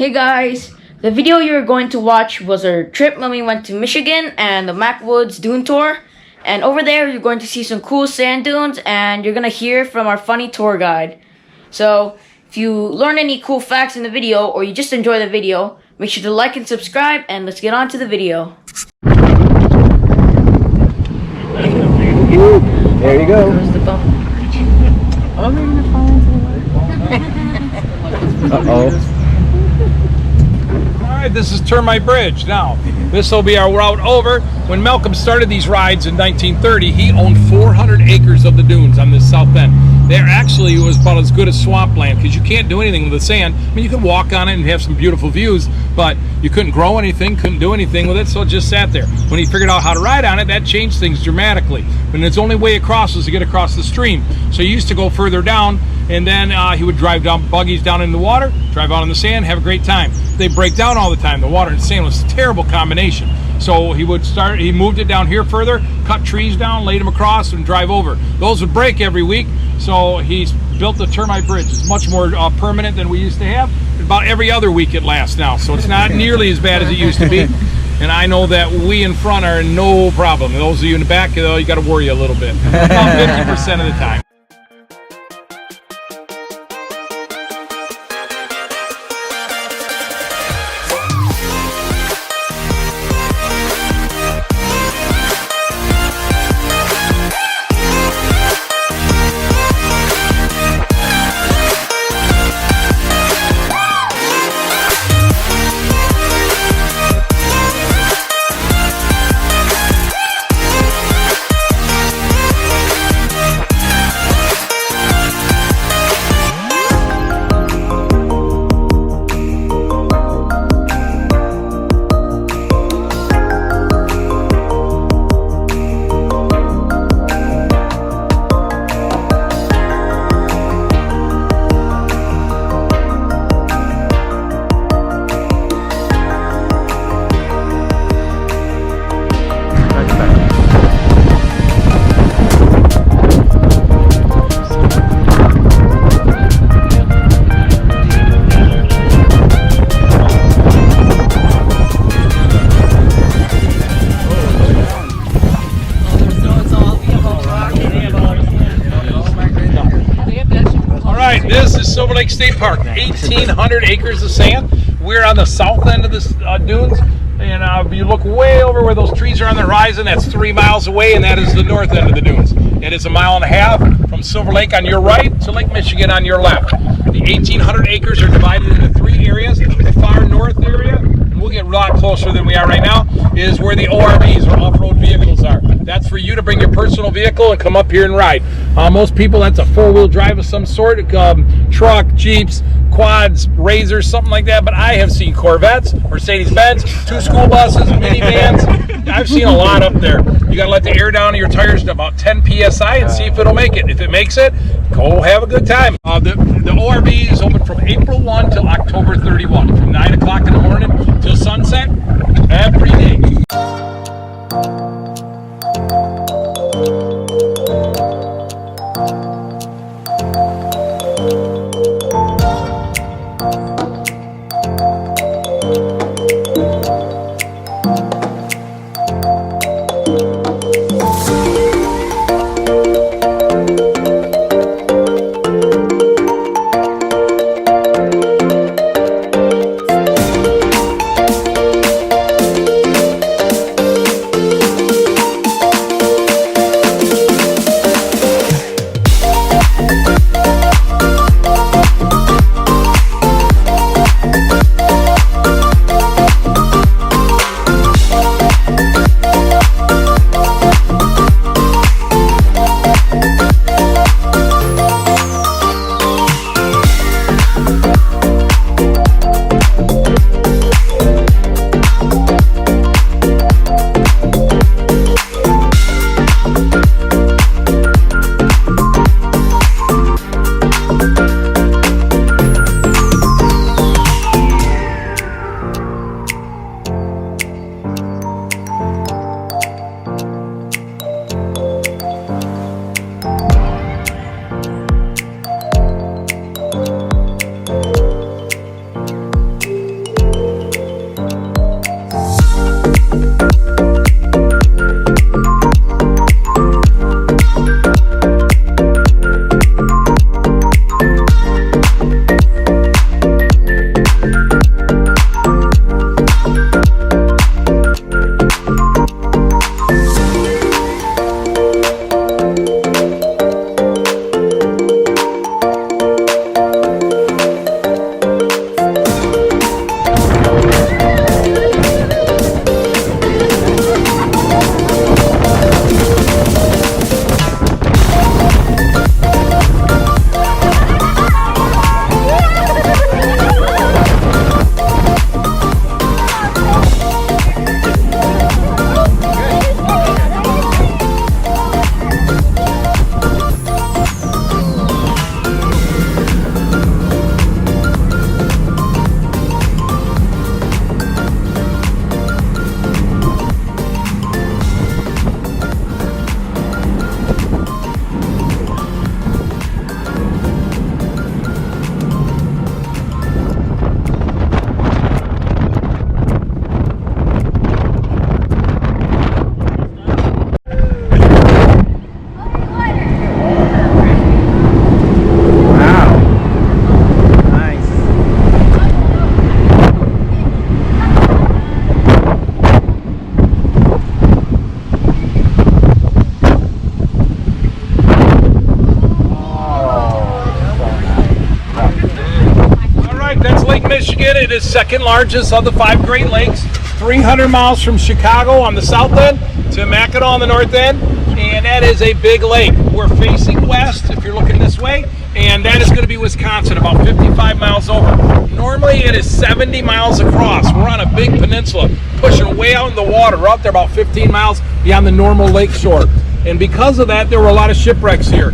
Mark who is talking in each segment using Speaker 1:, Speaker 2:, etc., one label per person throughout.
Speaker 1: Hey guys, the video you're going to watch was our trip when we went to Michigan and the Macwoods Dune tour. And over there you're going to see some cool sand dunes and you're going to hear from our funny tour guide. So if you learn any cool facts in the video or you just enjoy the video, make sure to like and subscribe and let's get on to the video.
Speaker 2: There you go.
Speaker 1: There's the bump.
Speaker 2: Oh, they're gonna fall into the water. Uh-oh.
Speaker 3: Alright, this is Termite Bridge. Now, this will be our route over. When Malcolm started these rides in 1930, he owned 400 acres of the dunes on this south end. There actually was about as good as swampland because you can't do anything with the sand. I mean, you can walk on it and have some beautiful views, but you couldn't grow anything, couldn't do anything with it, so it just sat there. When he figured out how to ride on it, that changed things dramatically. And its only way across was to get across the stream. So he used to go further down, and then he would drive down buggies down in the water, drive out on the sand, have a great time. They break down all the time. The water and sand was a terrible combination. So he moved it down here further, cut trees down, laid them across, and drive over. Those would break every week, so he's built the Termite Bridge. It's much more permanent than we used to have. About every other week it lasts now, so it's not nearly as bad as it used to be. And I know that we in front are no problem. Those of you in the back, though, you got to worry a little bit. About 50% of the time. This is Silverlake State Park, 1,800 acres of sand. We're on the south end of the dunes, and if you look way over where those trees are on the horizon, that's 3 miles away, and that is the north end of the dunes. It is 1.5 miles from Silverlake on your right to Lake Michigan on your left. The 1,800 acres are divided into 3 areas. The far north area, and we'll get a lot closer than we are right now, is where the ORVs, or off-road vehicles, are. That's for you to bring your personal vehicle and come up here and ride. Most people, that's a 4-wheel drive of some sort, truck, Jeeps, quads, Razors, something like that. But I have seen Corvettes, Mercedes-Benz, 2 school buses, minivans. I've seen a lot up there. You got to let the air down in your tires to about 10 psi and see if it'll make it. If it makes it, go have a good time. The ORV is open from April 1 till October 31, from 9 o'clock in the morning till sunset every day. Lake Michigan. It is second largest of the 5 Great Lakes. 300 miles from Chicago on the south end to Mackinac on the north end. And that is a big lake. We're facing west if you're looking this way. And that is going to be Wisconsin, about 55 miles over. Normally it is 70 miles across. We're on a big peninsula, pushing way out in the water. We're out there about 15 miles beyond the normal lake shore. And because of that, there were a lot of shipwrecks here.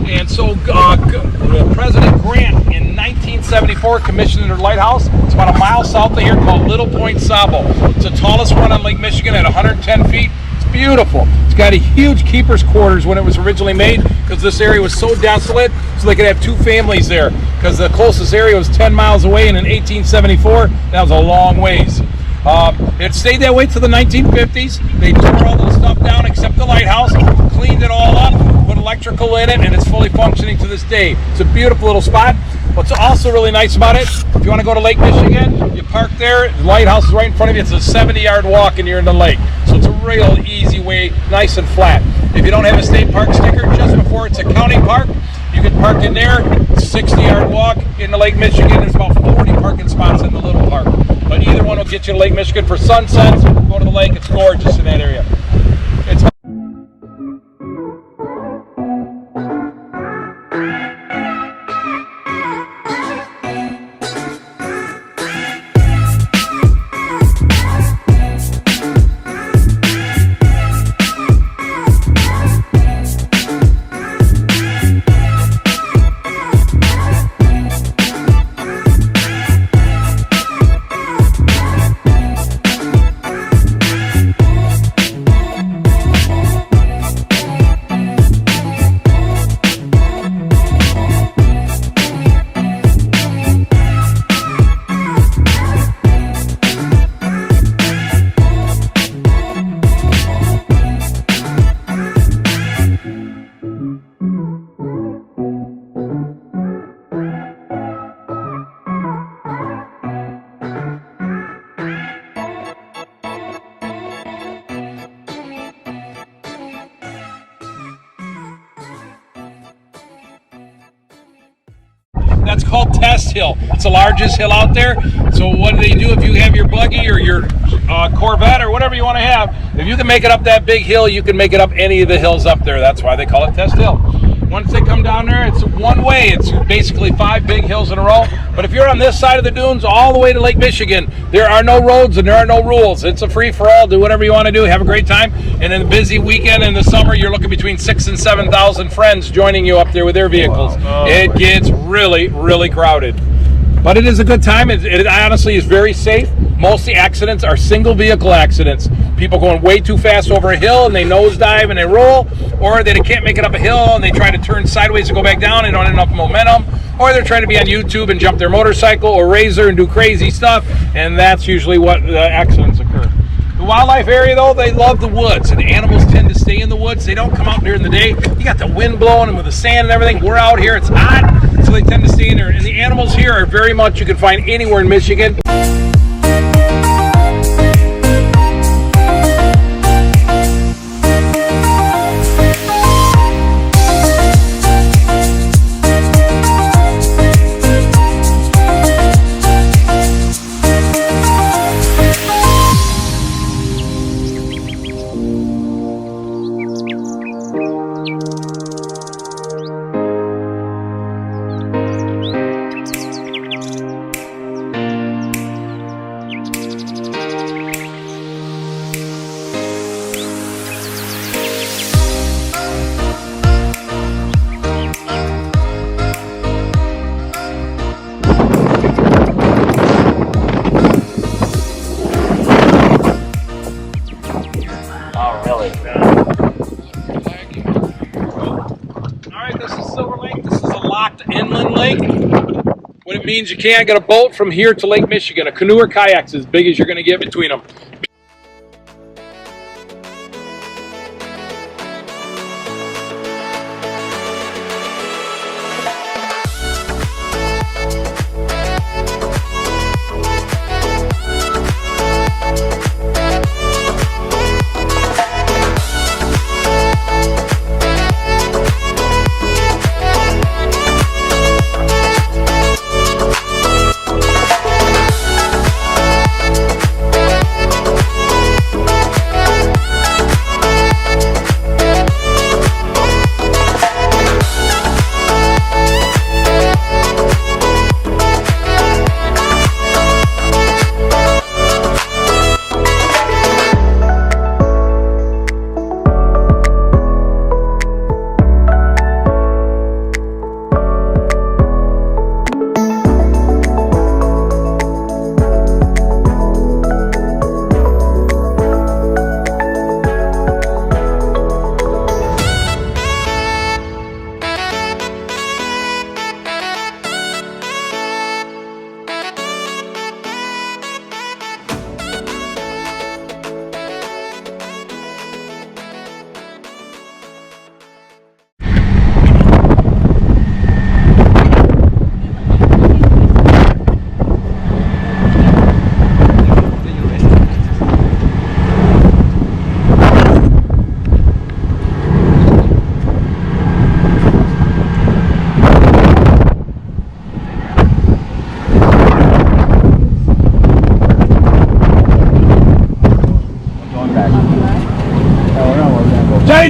Speaker 3: And so President Grant in 1974 commissioned a lighthouse. It's about a mile south of here called Little Point Sabo. It's the tallest one on Lake Michigan at 110 feet. It's beautiful. It's got a huge keeper's quarters when it was originally made because this area was so desolate, so they could have 2 families there because the closest area was 10 miles away, and in 1874, that was a long ways. It stayed that way till the 1950s. They tore all the stuff down except the lighthouse, cleaned it all up, put electrical in it, and it's fully functioning to this day. It's a beautiful little spot. What's also really nice about it, if you want to go to Lake Michigan, you park there, the lighthouse is right in front of you. It's a 70-yard walk and you're in the lake. So it's a real easy way, nice and flat. If you don't have a state park sticker, just before it's a county park, you can park in there, 60-yard walk into Lake Michigan. There's about 40 parking spots in the little park. But either one will get you to Lake Michigan for sunsets. Go to the lake, it's gorgeous in that area. It's That's called Test Hill. It's the largest hill out there. So what do they do if you have your buggy or your Corvette or whatever you want to have? If you can make it up that big hill, you can make it up any of the hills up there. That's why they call it Test Hill. Once they come down there, it's one way. It's basically 5 big hills in a row. But if you're on this side of the dunes all the way to Lake Michigan, there are no roads and there are no rules. It's a free-for-all. Do whatever you want to do. Have a great time. And in a busy weekend in the summer, you're looking between 6,000 and 7,000 friends joining you up there with their vehicles. Wow. It gets really, really crowded. But it is a good time. It honestly is very safe. Most of the accidents are single vehicle accidents. People going way too fast over a hill and they nosedive and they roll, or they can't make it up a hill and they try to turn sideways to go back down and don't have enough momentum, or they're trying to be on YouTube and jump their motorcycle or razor and do crazy stuff, and that's usually what the accidents occur. The wildlife area, though, they love the woods, and the animals tend to stay in the woods. They don't come out during the day. You got the wind blowing and with the sand and everything. We're out here, it's hot, so they tend to stay in there. And the animals here are very much you can find anywhere in Michigan. Silverlake. This is a locked inland lake. What it means, you can't get a boat from here to Lake Michigan. A canoe or kayak's as big as you're going to get between them.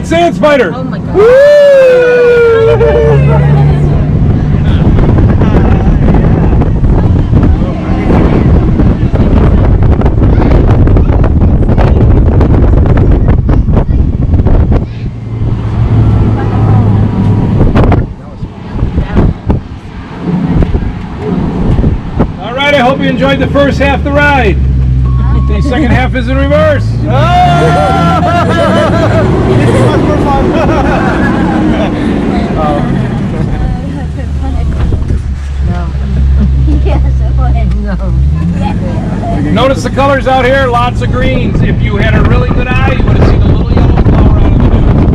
Speaker 3: white sand spider.
Speaker 1: Oh my god.
Speaker 3: All right, I hope you enjoyed the first half of the ride. The second half is in reverse.
Speaker 2: It's much more fun.
Speaker 3: Notice the colors out here, lots of greens. If you had a really good eye, you would have seen a little yellow flower out of the dunes.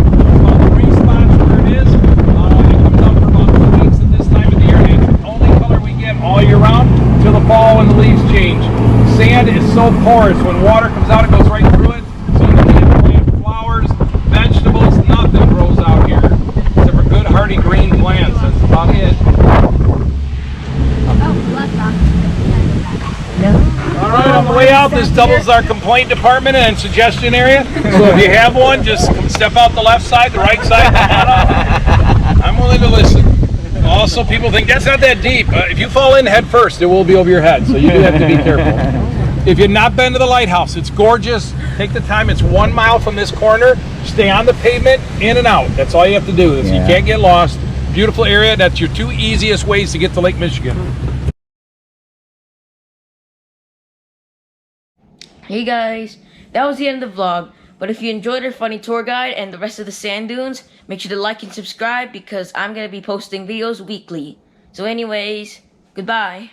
Speaker 3: About 3 spots where it is. It comes up for about 2 weeks at this time of the year. And it's the only color we get all year round till the fall when the leaves change. Sand is so porous. When water comes out, it goes right through it. So you can't plant flowers, vegetables, nothing grows out here. Except for good, hardy green plants. That's about it. All right, on the way out, this doubles our complaint department and suggestion area. So if you have one, just come step out the left side, the right side. Come on out. I'm willing to listen. Also, people think that's not that deep. If you fall in head first, it will be over your head. So you do have to be careful. If you've not been to the lighthouse, it's gorgeous. Take the time. It's 1 mile from this corner. Stay on the pavement, in and out. That's all you have to do. You can't get lost. Beautiful area. That's your 2 easiest ways to get to Lake Michigan.
Speaker 1: Hey guys, that was the end of the vlog. But if you enjoyed our funny tour guide and the rest of the sand dunes, make sure to like and subscribe because I'm going to be posting videos weekly. So anyways, goodbye.